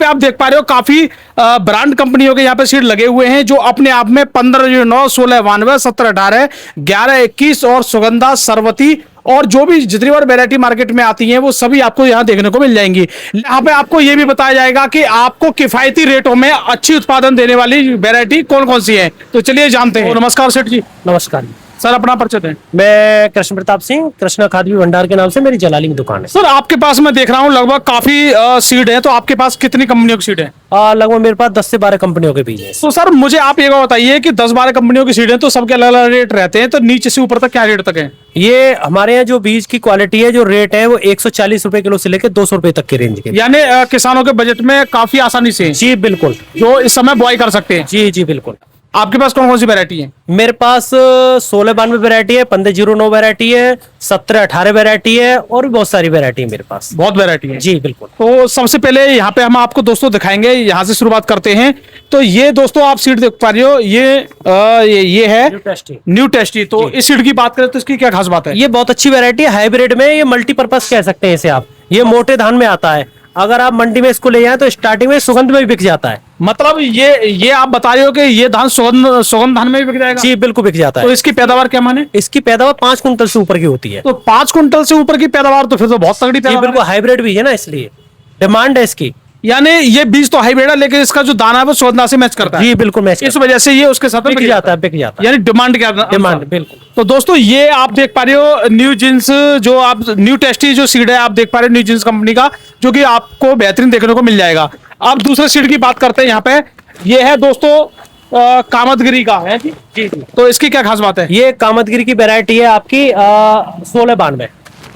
पे आप देख पा रहे हो काफी ब्रांड कंपनियों के यहाँ पे सीड लगे हुए हैं, जो अपने आप में 1509, 1692, 1718, 1121 और सुगंधा, सरवती और जो भी जितनी बार वैरायटी मार्केट में आती है वो सभी आपको यहाँ देखने को मिल जाएंगी। यहाँ पे आपको ये भी बताया जाएगा कि आपको किफायती रेटों में अच्छी उत्पादन देने वाली वैरायटी कौन कौन सी है। तो चलिए जानते हैं। नमस्कार सेठ जी। नमस्कार सर, अपना परिचय दें। मैं कृष्ण प्रताप सिंह, कृष्णा खाद्य भंडार के नाम से मेरी जलाली में दुकान है। सर, आपके पास मैं देख रहा हूँ लगभग काफी सीड है, तो आपके पास कितनी कंपनियों की सीड है? लगभग मेरे पास 10 से 12 कंपनियों के बीज है। तो सर मुझे आप ये बताइए कि 10-12 कंपनियों की सीड है तो सबके अलग अलग रेट रहते हैं, तो नीचे से ऊपर तक क्या रेट तक है? ये हमारे यहाँ जो बीज की क्वालिटी है, जो रेट है वो 140 रुपए किलो से लेकर 200 रुपए तक के रेंज के, यानी किसानों के बजट में काफी आसानी से जी बिल्कुल, जो इस समय बुआई कर सकते हैं। जी जी बिल्कुल। आपके पास कौन कौन सी वैरायटी है? मेरे पास 1692 वैरायटी है, 1509 वैरायटी है, 1718 वैरायटी है और भी बहुत सारी वैरायटी है मेरे पास। बहुत वैरायटी है जी बिल्कुल। तो सबसे पहले यहाँ पे हम आपको दोस्तों दिखाएंगे, यहाँ से शुरुआत करते हैं। तो ये दोस्तों आप सीड देख पा रहे हो, ये है न्यू टेस्टी। तो इस सीड की बात करें तो इसकी क्या खास बात है? ये बहुत अच्छी वैरायटी है, हाइब्रिड में, ये मल्टीपर्पज कह सकते हैं इसे आप। ये मोटे धान में आता है, अगर आप मंडी में इसको ले जाएं तो स्टार्टिंग में सुगंध में भी बिक जाता है। मतलब ये आप बता रहे हो कि ये धान सुगंध धान में भी बिक जाएगा? जी बिल्कुल बिक जाता है। तो इसकी पैदावार क्या माने? इसकी पैदावार 5 कुंटल से ऊपर की होती है। तो 5 कुंटल से ऊपर की पैदावार तो फिर तो बहुत तगड़ी पैदावार। बिल्कुल, हाइब्रिड भी है ना, इसलिए डिमांड है इसकी। यानी ये बीज तो हाइब्रिड है, लेकिन इसका जो दाना है वो सुगंधा से मैच करता है। जी बिल्कुल मैच, इस वजह से ये उसके साथ बिक जाता है। यानी डिमांड क्या? डिमांड बिल्कुल। तो दोस्तों ये आप देख पा रहे हो न्यू जींस, जो आप न्यू टेस्टी जो सीड है आप देख पा रहे हो न्यू जींस कंपनी का, जो कि आपको बेहतरीन देखने को मिल जाएगा। अब दूसरे सीड की बात करते हैं। यहाँ पे ये है दोस्तों कामतगिरी का है जी। जी। तो इसकी क्या खास बात है? ये कामतगिरी की वैरायटी है आपकी 1692।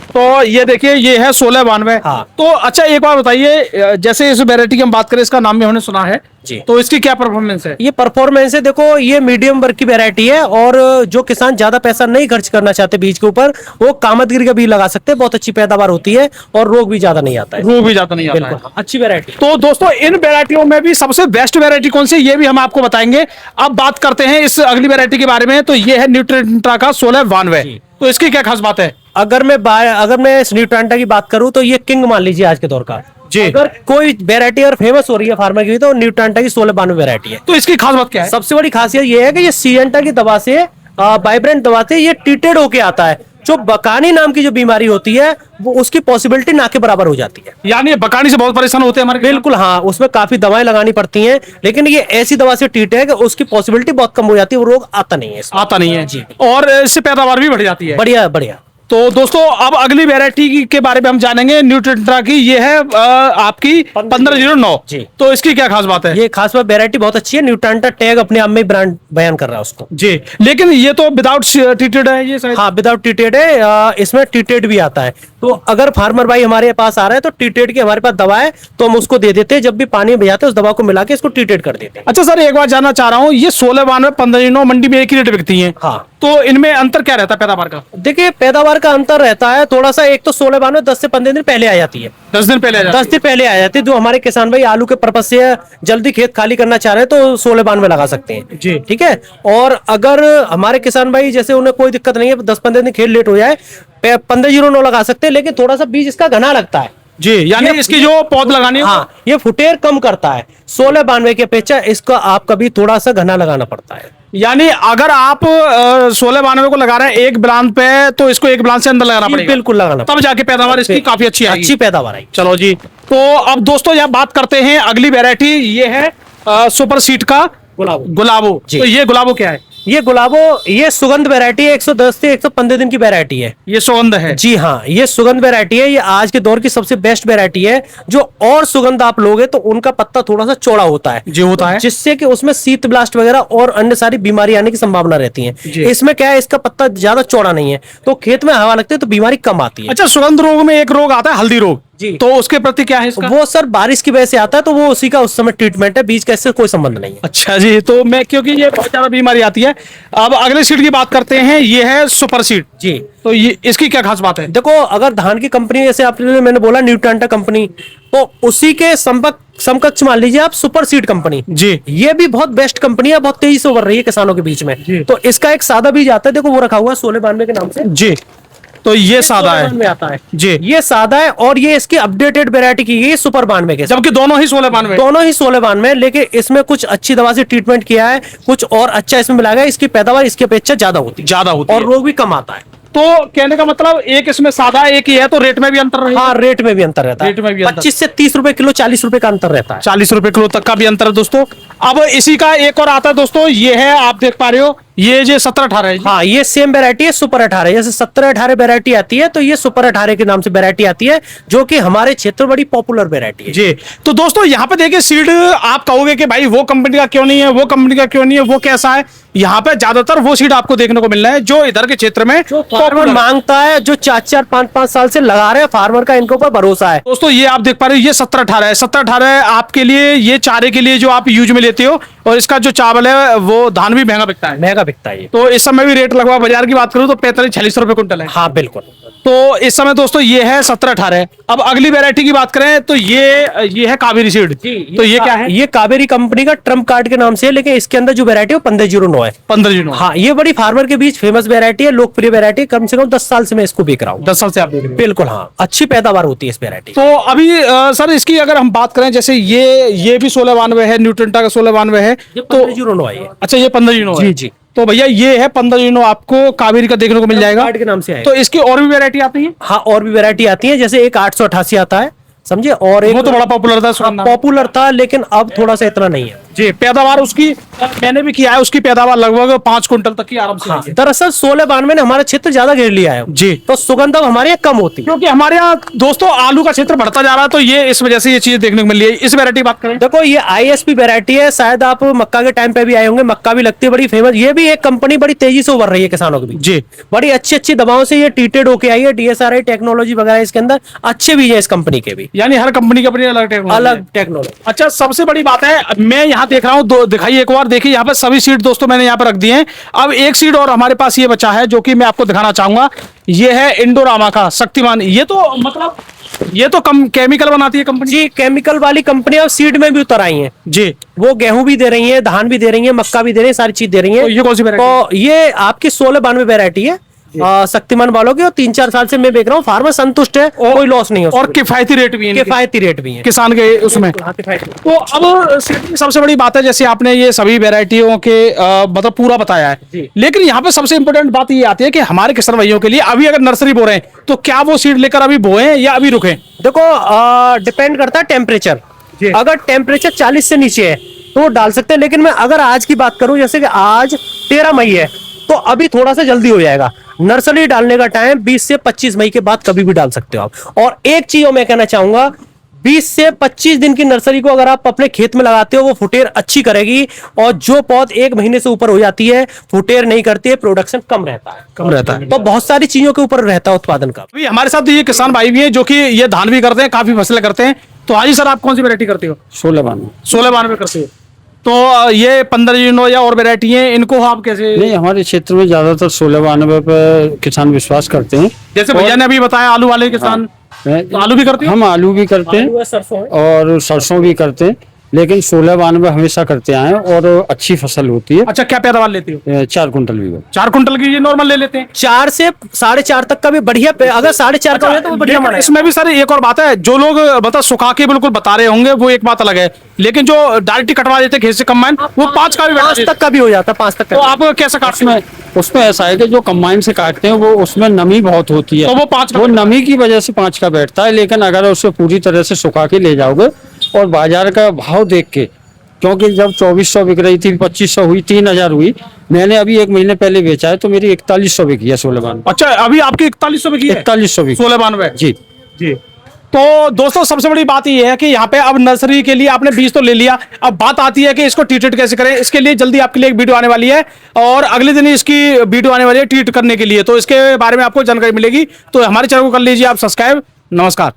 तो ये देखिए ये है 1692। हाँ। तो अच्छा एक बार बताइए, जैसे इस वैरायटी की हम बात करें, इसका नाम भी हमने सुना है जी, तो इसकी क्या परफॉर्मेंस है? ये परफॉर्मेंस है, देखो ये मीडियम वर्ग की वैरायटी है, और जो किसान ज्यादा पैसा नहीं खर्च करना चाहते बीज के ऊपर, वो कामतगिरी का बीज लगा सकते हैं। बहुत अच्छी पैदावार होती है और रोग भी ज्यादा नहीं आता है। रोग भी ज्यादा नहीं आता है। अच्छी वैरायटी। तो दोस्तों इन वैरायटियों में भी सबसे बेस्ट वैरायटी कौन सी, ये भी हम आपको बताएंगे। अब बात करते हैं इस अगली वैरायटी के बारे में। तो ये है न्यूट्रेंट्रा का 1692। तो इसकी क्या खास बात है? अगर मैं इस न्यूट्रांटा की बात करूं तो ये किंग मान लीजिए आज के दौर का। जी। अगर कोई वैरायटी अगर फेमस हो रही है फार्मा की, तो न्यूट्रांटा की 1692 वैरायटी है। तो इसकी खास बात क्या है? सबसे बड़ी खासियत ये है कि ये सिएंटा की दवा से, वाइब्रेंट दवा से ये ट्रीटेड होके आता है। जो बकानी नाम की जो बीमारी होती है वो उसकी पॉसिबिलिटी ना के बराबर हो जाती है। यानी बकानी से बहुत परेशान होते हैं हमारे? बिल्कुल हाँ, उसमें काफी दवाएं लगानी पड़ती हैं, लेकिन ये ऐसी दवा से ट्रीट है कि उसकी पॉसिबिलिटी बहुत कम हो जाती है, वो रोग आता नहीं है आता नहीं है जी। और इससे पैदावार भी बढ़ जाती है। बढ़िया बढ़िया। तो दोस्तों अब अगली वैरायटी के बारे में हम जानेंगे न्यूट्रेंट्रा की। ये है आपकी 1509 जी। तो इसकी क्या खास बात है? ये खास बात, वैरायटी बहुत अच्छी है। न्यूट्रांटा टैग अपने आप में ब्रांड बयान कर रहा है उसको जी। लेकिन ये तो विदाउट ट्रीटेड है ये शायद? हाँ विदाउट ट्रीटेड है। इसमें ट्रीटेड भी आता है। तो अगर फार्मर भाई हमारे पास आ रहा है तो ट्रीटेड की हमारे पास दवा है, तो हम उसको दे देते हैं। जब भी पानी में भिजाते हैं उस दवा को मिला के इसको ट्रीटेड कर देते हैं। अच्छा सर, एक बात जानना चाह रहा हूँ, ये 1692 1509 मंडी में एक ही रेट बिकती है। हाँ। तो इनमें अंतर क्या रहता है पैदावार का? देखिए पैदावार का अंतर रहता है थोड़ा सा। एक तो 1692 10 से 15 दिन पहले आ जाती है। 10 दिन पहले? 10 दिन पहले आ जाती है। जो हमारे किसान भाई आलू के पर्पज से जल्दी खेत खाली करना चाह रहे हैं तो 1692 लगा सकते हैं जी। ठीक है। और अगर हमारे किसान भाई जैसे उन्हें कोई दिक्कत नहीं है, 10-15 दिन खेत लेट हो जाए, 1509 लगा सकते हैं, लेकिन थोड़ा सा बीज इसका घना लगता है जी। यानी इसकी जो पौध लगानी है, हाँ ये फुटेर कम करता है। 1692 की अपेक्षा इसका आपका भी थोड़ा सा घना लगाना पड़ता है। यानी अगर आप 1692 को लगा रहे हैं एक ब्लान पे, तो इसको एक ब्लान से अंदर लगाना पड़ेगा? बिल्कुल लगाना, तब जाके पैदावार इसकी काफी अच्छी आएगी। अच्छी पैदावार आई। चलो जी। तो अब दोस्तों यह बात करते हैं अगली वैरायटी। ये है सुपर सीड का गुलाबो। तो ये गुलाबो क्या है? ये गुलाबो ये सुगंध वैरायटी है। 110 से 115 दिन की वैरायटी है। ये सुगंध है? जी हाँ, ये सुगंध वैरायटी है। ये आज के दौर की सबसे बेस्ट वैरायटी है। जो और सुगंध आप लोगे तो उनका पत्ता थोड़ा सा चौड़ा होता है जी, होता है, जिससे कि उसमें शीत ब्लास्ट वगैरह और अन्य सारी बीमारी आने की संभावना रहती है। इसमें क्या है, इसका पत्ता ज्यादा चौड़ा नहीं है, तो खेत में हवा लगती है तो बीमारी कम आती है। अच्छा, सुगंध रोग में एक रोग आता है हल्दी रोग जी, तो उसके प्रति क्या है इसका? वो सर बारिश की वजह से आता है, तो वो उसी का उस समय ट्रीटमेंट है। बीज का इससे कोई संबंध नहीं है। अच्छा जी। तो मैं क्योंकि ये बहुत ज्यादा बीमारी आती है। अब अगले सीड की बात करते हैं। ये है सुपर सीड जी। तो ये इसकी क्या खास बात है? देखो अगर धान की कंपनी जैसे आपने मैंने बोला न्यूट्रांटा कंपनी, तो उसी के समकक्ष मान लीजिए आप सुपर सीड कंपनी जी। ये भी बहुत बेस्ट कंपनी है, बहुत तेजी से उभर रही है किसानों के बीच में। तो इसका एक सादा बीज आता है, देखो वो रखा हुआ है 1692 के नाम से जी। तो ये सादा सोलह है बानवे आता है जी, ये सादा है और ये इसकी अपडेटेड वैरायटी की गई है सुपर 92 के साथ। जबकि दोनों ही 1692 दोनों ही 1692 लेकिन इसमें कुछ अच्छी दवा से ट्रीटमेंट किया है, कुछ और अच्छा इसमें मिलाया गया, इसकी पैदावार इसकी अपेक्षा ज्यादा होती है ज्यादा होती और है। रोग भी कम आता है। तो कहने का मतलब एक इसमें सादा एक ही है, तो रेट में भी अंतर रहेगा। हाँ, रेट में भी अंतर रहता है, रेट में भी अंतर। 25 से 30 रुपए किलो, 40 रुपए का अंतर रहता है। 40 रुपए किलो तक का भी अंतर है दोस्तों। अब इसी का एक और आता है दोस्तों, ये है आप देख पा रहे हो, ये जो 17-18 है। हाँ, ये सेम वैरायटी है सुपर 18। जैसे 17-18 वैरायटी आती है तो ये सुपर 18 के नाम से वैरायटी आती है, जो कि हमारे क्षेत्र में बड़ी पॉपुलर वैरायटी है जी। तो दोस्तों यहाँ पे देखिए सीड, आप कहोगे कि भाई वो कंपनी का क्यों नहीं है, वो कंपनी का क्यों नहीं है, वो कैसा है, यहाँ पे ज्यादातर वो सीड आपको देखने को मिल रहा है जो इधर के क्षेत्र में फार्मर मांगता है, जो 4-4, 5-5 साल से लगा रहे हैं फार्मर का इनके ऊपर भरोसा है। दोस्तों ये आप देख पा रहे हो, ये 17-18 है। 17-18 आपके लिए ये चारे के लिए जो आप यूज में लेते हो, और इसका जो चावल है वो धान भी महंगा बिकता है। महंगा बिकता है ये। तो इस समय भी रेट लगभग बाजार की बात करूं तो 45-46 रुपए कुंटल है। हाँ बिल्कुल। तो इस समय दोस्तों ये है 17-18। अब अगली वैरायटी की बात करें तो ये है कावेरी सीड। तो ये क्या है? ये कावेरी कंपनी का ट्रम्प कार्ड के नाम से है, लेकिन इसके अंदर जो वैरायटी है 1509 है। 1509। हाँ, ये बड़ी फार्मर के बीच फेमस वैरायटी है, लोकप्रिय वैरायटी है। कम से कम 10 साल से मैं इसको बेच रहा हूँ। 10 साल से आप देख रहे हो। बिल्कुल हाँ, अच्छी पैदावार होती है इस वैरायटी। तो अभी सर इसकी अगर हम बात करें, जैसे ये भी 1692 है, न्यूट्रेंटा का 1692 है। तो 1509 है ये। अच्छा, ये 1509 है। जी जी। तो भैया ये है 1509, आपको कावेरी का देखने को मिल जाएगा। कार्ड के नाम से है। तो इसकी और भी वैरायटी आती है? हाँ, और भी वैरायटी आती है, जैसे एक 888 आता है, समझे, और एक वो तो बड़ा पॉपुलर था, सुगंधा। पॉपुलर था, लेकिन अब थोड़ा सा इतना नहीं है। जी। पैदावार उसकी मैंने भी किया है, उसकी पैदावार लगभग 5 कुंटल तक की आराम से हाँ, है। दरअसल 1692 ने हमारा क्षेत्र ज्यादा घेर लिया है जी। तो सुगंध अब हमारे यहाँ कम होती है। क्योंकि हमारे यहाँ दोस्तों आलू का क्षेत्र बढ़ता जा रहा है, तो ये इस वजह से ये चीजें देखने को मिल रही है। इस वैरायटी की बात करें, देखो ये आईएसपी वैरायटी है, शायद आप मक्का के टाइम पे भी आए होंगे, मक्का भी लगती है बड़ी फेमस। ये भी एक कंपनी बड़ी तेजी से उभर रही है किसानों के बीच। जी। बड़ी अच्छी अच्छी दवाओं से ये ट्रीटेड होके आई है, डीएसआरआई टेक्नोलॉजी वगैरह इसके अंदर अच्छे भी है इस कंपनी के भी। यानी हर कंपनी की अपनी अलग टेक्नोलॉजी है। अलग टेक्नोलॉजी। अच्छा, सबसे बड़ी बात है, मैं यहाँ देख रहा हूँ, दिखाइए एक बार, देखिए यहाँ पे सभी सीड दोस्तों मैंने यहाँ पे रख दिए हैं। अब एक सीड और हमारे पास ये बचा है जो कि मैं आपको दिखाना चाहूंगा। ये है इंडोरामा का शक्तिमान। ये तो मतलब ये तो कम केमिकल बनाती है कंपनी जी, केमिकल वाली कंपनी अब सीड में भी उतर आई है जी। वो गेहूं भी दे रही है, धान भी दे रही है, मक्का भी दे रही है, सारी चीज दे रही है। तो ये कौन सी वैरायटी? तो ये आपकी 1692 वैरायटी है शक्तिमान वालों की, और 3-4 साल से मैं बेच रहा हूँ। फार्मर संतुष्ट है, कोई लॉस नहीं है और किफायती रेट भी है, किफायती रेट भी है किसान के उसमें। तो अब सबसे बड़ी बात है, जैसे आपने ये सभी वैरायटियों के मतलब पूरा बताया है, लेकिन यहाँ पे सबसे इंपॉर्टेंट बात ये आती है कि हमारे किसान भाइयों के लिए अभी अगर नर्सरी बो रहे हैं तो क्या वो सीड लेकर अभी बोए या अभी रुके? देखो डिपेंड करता है टेम्परेचर। अगर टेम्परेचर 40 से नीचे है तो वो डाल सकते हैं, लेकिन मैं अगर आज की बात करूं, जैसे कि आज 13 मई है, तो अभी थोड़ा सा जल्दी हो जाएगा। नर्सरी डालने का टाइम 20 से 25 मई के बाद कभी भी डाल सकते हो आप। और एक चीज मैं कहना चाहूंगा, 20 से 25 दिन की नर्सरी को अगर आप अपने खेत में लगाते हो, वो फुटेर अच्छी करेगी। और जो पौध 1 महीने से ऊपर हो जाती है, फुटेर नहीं करती है, प्रोडक्शन कम रहता है। तो बहुत सारी चीजों के ऊपर रहता है उत्पादन का। अभी हमारे साथ ये किसान भाई भी हैं जो कि ये धान भी करते हैं, काफी फसलें करते हैं। तो हाँ जी सर, आप कौन सी वैरायटी करते हो? 1692 करते हो। तो ये 1509 या और वैरायटी है, इनको आप कैसे? नहीं, हमारे क्षेत्र में ज्यादातर 1692 पे किसान विश्वास करते हैं। जैसे भैया ने अभी बताया आलू वाले किसान, तो आलू भी करते हैं? हम आलू भी करते हैं और सरसों भी करते हैं, लेकिन 1692 हमेशा करते आए हैं और अच्छी फसल होती है। अच्छा, क्या पैदावार लेते हो? 4 कुंटल भी। 4 कुंटल की ये नॉर्मल ले लेते हैं? 4 से 4.5 तक का भी बढ़िया, अगर 4.5 का हो तो वो बढ़िया माना है। इसमें भी सर एक और बात है, जो लोग मतलब सुखा के बिल्कुल बता रहे होंगे वो एक बात अलग है, लेकिन जो डायरेक्ट कटवा देते खेत से कंबाइन, वो 5 का भी 5 तक का भी हो जाता है, 5 तक तो का। आप कैसे काटते हैं? उसमें ऐसा है कि जो कंबाइन से काटते हैं वो उसमें नमी बहुत होती है, तो वो 5 का, वो नमी की वजह से 5 का बैठता है। लेकिन अगर उसे पूरी तरह से सुखा के ले जाओगे और बाजार का भाव देख के, क्योंकि जब 2400 बिक रही थी, 2500 हुई, 3000 हुई, मैंने अभी 1 महीने पहले बेचा है तो मेरी 4100 बिकी है 1692। अच्छा, अभी आपकी 4100 बिकी है? 4100 बिकी 1692 जी। जी। तो दोस्तों सबसे बड़ी बात ये है कि यहाँ पे अब नर्सरी के लिए आपने बीज तो ले लिया, अब बात आती है कि इसको ट्रीटेड कैसे करें। इसके लिए जल्दी आपके लिए एक वीडियो आने वाली है और अगले दिन इसकी वीडियो आने वाली है ट्रीट करने के लिए, तो इसके बारे में आपको जानकारी मिलेगी। तो हमारे चैनल को कर लीजिए आप सब्सक्राइब। नमस्कार।